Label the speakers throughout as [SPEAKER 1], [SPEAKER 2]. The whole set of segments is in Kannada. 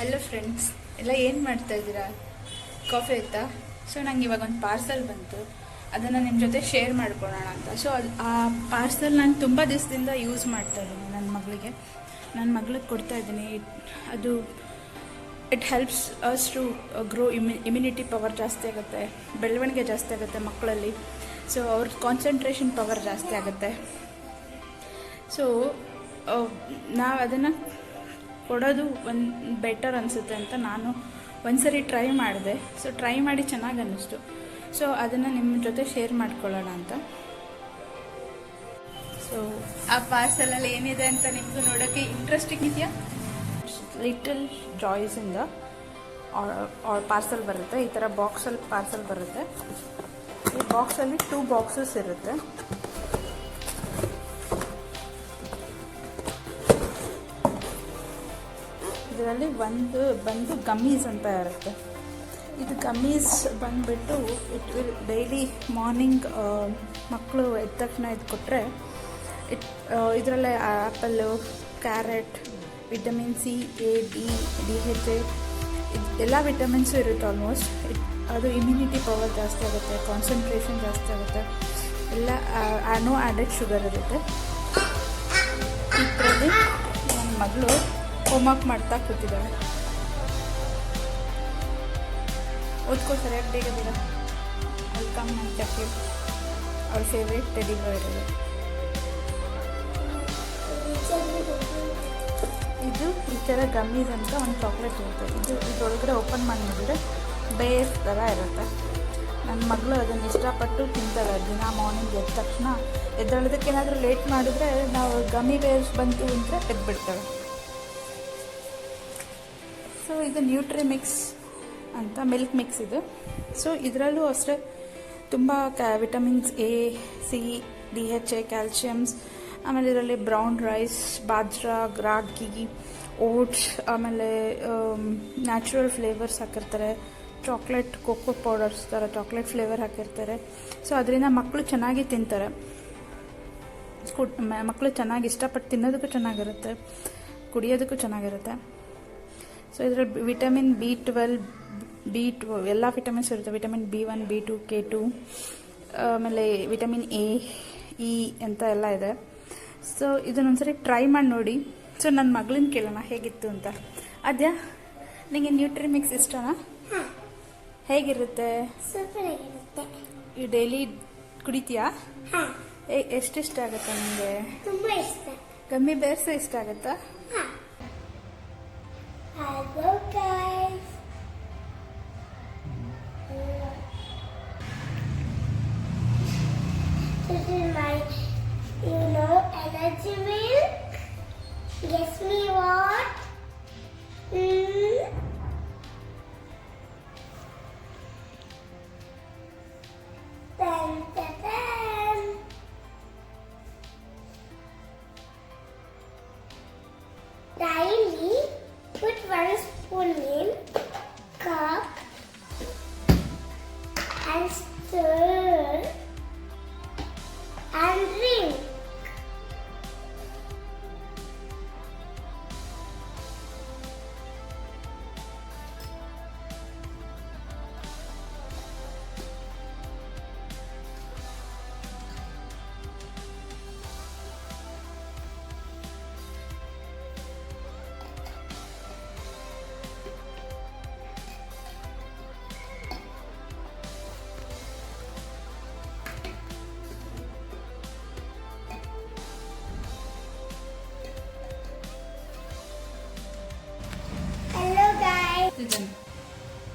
[SPEAKER 1] ಹಲೋ ಫ್ರೆಂಡ್ಸ್, ಎಲ್ಲ ಏನು ಮಾಡ್ತಾ ಇದ್ದೀರಾ? ಕಾಫಿ ಆಯಿತಾ? ಸೊ ನಂಗೆ ಇವಾಗ ಒಂದು ಪಾರ್ಸಲ್ ಬಂತು, ಅದನ್ನು ನಿಮ್ಮ ಜೊತೆ ಶೇರ್ ಮಾಡ್ಕೊಳ್ಳೋಣ ಅಂತ. ಸೊ ಆ ಪಾರ್ಸಲ್ ನಾನು ತುಂಬ ದಿವಸದಿಂದ ಯೂಸ್ ಮಾಡ್ತಾ ಇದ್ದೀನಿ. ನನ್ನ ಮಗಳಿಗೆ ಕೊಡ್ತಾ ಇದ್ದೀನಿ. ಅದು it helps us to grow immunity power ಜಾಸ್ತಿ ಆಗುತ್ತೆ, ಬೆಳವಣಿಗೆ ಜಾಸ್ತಿ ಆಗುತ್ತೆ ಮಕ್ಕಳಲ್ಲಿ. ಸೊ ಅವ್ರ ಕಾನ್ಸಂಟ್ರೇಷನ್ ಪವರ್ ಜಾಸ್ತಿ ಆಗುತ್ತೆ. ಸೊ ನಾವು ಅದನ್ನು ಕೊಡೋದು ಒಂದು ಬೆಟರ್ ಅನಿಸುತ್ತೆ ಅಂತ ನಾನು ಒಂದ್ಸರಿ ಟ್ರೈ ಮಾಡಿದೆ. ಸೊ ಟ್ರೈ ಮಾಡಿ ಚೆನ್ನಾಗಿ ಅನ್ನಿಸ್ತು. ಸೊ ಅದನ್ನು ನಿಮ್ಮ ಜೊತೆ ಶೇರ್ ಮಾಡ್ಕೊಳ್ಳೋಣ ಅಂತ. ಸೊ ಆ ಪಾರ್ಸಲಲ್ಲಿ ಏನಿದೆ ಅಂತ ನಿಮಗೂ ನೋಡೋಕ್ಕೆ ಇಂಟ್ರೆಸ್ಟಿಂಗ್ ಇದೆಯಾ? ಲಿಟಲ್ ಜಾಯ್ಸಿಂದ ಪಾರ್ಸಲ್ ಬರುತ್ತೆ. ಈ ಥರ ಬಾಕ್ಸಲ್ಲಿ ಪಾರ್ಸಲ್ ಬರುತ್ತೆ. ಈ ಬಾಕ್ಸಲ್ಲಿ 2 ಬಾಕ್ಸಸ್ ಇರುತ್ತೆ. ಇದರಲ್ಲಿ ಒಂದು ಬಂದು ಗಮ್ಮೀಸ್ ಅಂತ ಇರುತ್ತೆ. ಇದು ಗಮ್ಮೀಸ್ ಬಂದುಬಿಟ್ಟು ಇಟ್ ವಿಲ್ ಡೈಲಿ ಮಾರ್ನಿಂಗ್ ಮಕ್ಕಳು ಎದ್ದ ತಕ್ಷಣ ಇದು ಕೊಟ್ಟರೆ ಇದರಲ್ಲೇ apple, carrot, vitamin C, A, DHA ಎಲ್ಲ ವಿಟಮಿನ್ಸು ಇರುತ್ತೆ ಆಲ್ಮೋಸ್ಟ್. ಅದು ಇಮ್ಯುನಿಟಿ ಪವರ್ ಜಾಸ್ತಿ ಆಗುತ್ತೆ, ಕಾನ್ಸಂಟ್ರೇಷನ್ ಜಾಸ್ತಿ ಆಗುತ್ತೆ, ಎಲ್ಲ ನೋ ಆ್ಯಡೆಡ್ ಶುಗರ್ ಇರುತ್ತೆ. ಇದರಲ್ಲಿ ನನ್ನ ಮಗಳು ಹೋಮ್ವರ್ಕ್ ಮಾಡ್ತಾ ಕೂತಿದ್ದಾಳೆ. ಓದ್ಕೋ ಸರಿಯಾಗಿ ಬೇಗ ವೆಲ್ಕಮ್ ನನ್ನ ಚಕ್ಕಿ, ಅವ್ರ ಫೇವ್ರೇಟ್ ಟೆಡಿ ಬಾಯ್ ಇರೋದು. ಇದು ಈ ಥರ ಗಮ್ಮೀಸ್ ಅಂತ ಒಂದು ಚಾಕ್ಲೇಟ್ ಇರುತ್ತೆ. ಇದರೊಳಗಡೆ ಓಪನ್ ಮಾಡಿ ನೋಡಿದ್ರೆ ಬೇಸ್ ಥರ ಇರುತ್ತೆ. ನನ್ನ ಮಗಳು ಅದನ್ನು ಇಷ್ಟಪಟ್ಟು ತಿಂತಾಳೆ. ದಿನ ಮಾರ್ನಿಂಗ್ ಎದ್ದ ತಕ್ಷಣ ಎದ್ದೇಳೋದಕ್ಕೆ ಏನಾದರೂ ಲೇಟ್ ಮಾಡಿದ್ರೆ ನಾವು ಗಮ್ಮಿ ಬೇರ್ಸ್ ಬಂತು ಅಂದರೆ ಎದ್ಬಿಡ್ತಾಳೆ. ಸೊ ಇದು ನ್ಯೂಟ್ರಿ ಮಿಕ್ಸ್ ಅಂತ ಮಿಲ್ಕ್ ಮಿಕ್ಸ್ ಇದು. ಸೊ ಇದರಲ್ಲೂ ಅಷ್ಟೇ ತುಂಬ ವಿಟಮಿನ್ಸ್ ಎ, ಸಿ, DHA, ಕ್ಯಾಲ್ಶಿಯಮ್ಸ್, ಆಮೇಲೆ ಇದರಲ್ಲಿ ಬ್ರೌನ್ ರೈಸ್, ಬಾಜ್ರಾ, ರಾಗಿ, ಓಟ್ಸ್, ಆಮೇಲೆ ನ್ಯಾಚುರಲ್ ಫ್ಲೇವರ್ಸ್ ಹಾಕಿರ್ತಾರೆ. ಚಾಕ್ಲೇಟ್ ಕೋಕೋ ಪೌಡರ್ಸ್ ಥರ ಚಾಕ್ಲೇಟ್ ಫ್ಲೇವರ್ ಹಾಕಿರ್ತಾರೆ. ಸೊ ಅದರಿಂದ ಮಕ್ಕಳು ಚೆನ್ನಾಗಿ ತಿಂತಾರೆ. ಮಕ್ಕಳು ಚೆನ್ನಾಗಿ ಇಷ್ಟಪಟ್ಟು ತಿನ್ನೋದಕ್ಕೂ ಚೆನ್ನಾಗಿರುತ್ತೆ, ಕುಡಿಯೋದಕ್ಕೂ ಚೆನ್ನಾಗಿರುತ್ತೆ. ಸೊ ಇದರಲ್ಲಿ ವಿಟಮಿನ್ B12 ಎಲ್ಲ ವಿಟಮಿನ್ಸ್ ಇರುತ್ತೆ. ವಿಟಮಿನ್ B1, B2, K2, ಆಮೇಲೆ ವಿಟಮಿನ್ ಎ, ಇ ಅಂತ ಎಲ್ಲ ಇದೆ. ಸೊ ಇದನ್ನೊಂದ್ಸರಿ ಟ್ರೈ ಮಾಡಿ ನೋಡಿ. ಸೊ ನನ್ನ ಮಗಳನ್ನ ಕೇಳೋಣ ಹೇಗಿತ್ತು ಅಂತ. ಅದ್ಯಾ, ನಿಮಗೆ ನ್ಯೂಟ್ರಿ ಮಿಕ್ಸ್ ಇಷ್ಟನಾ? ಹೇಗಿರುತ್ತೆ? ಈ ಡೈಲಿ ಕುಡಿತೀಯಾ? ಎಷ್ಟಿಷ್ಟ ಆಗುತ್ತೆ ನಿಮಗೆ? ಗಮ್ಮಿ ಬೇರ್ಸು ಇಷ್ಟ ಆಗುತ್ತಾ?
[SPEAKER 2] Hello guys. This is my, energy milk. Guess me what? Dun, dun, dun. Daily put 1 spoon in cup and stir and drink.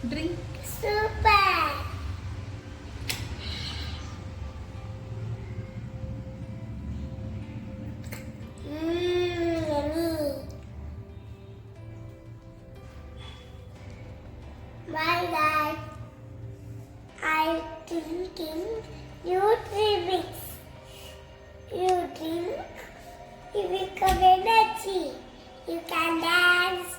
[SPEAKER 1] Drink.
[SPEAKER 2] Super. Yummy. My dad, I'm drinking Nutrimix. You drink, you become energy. You can dance.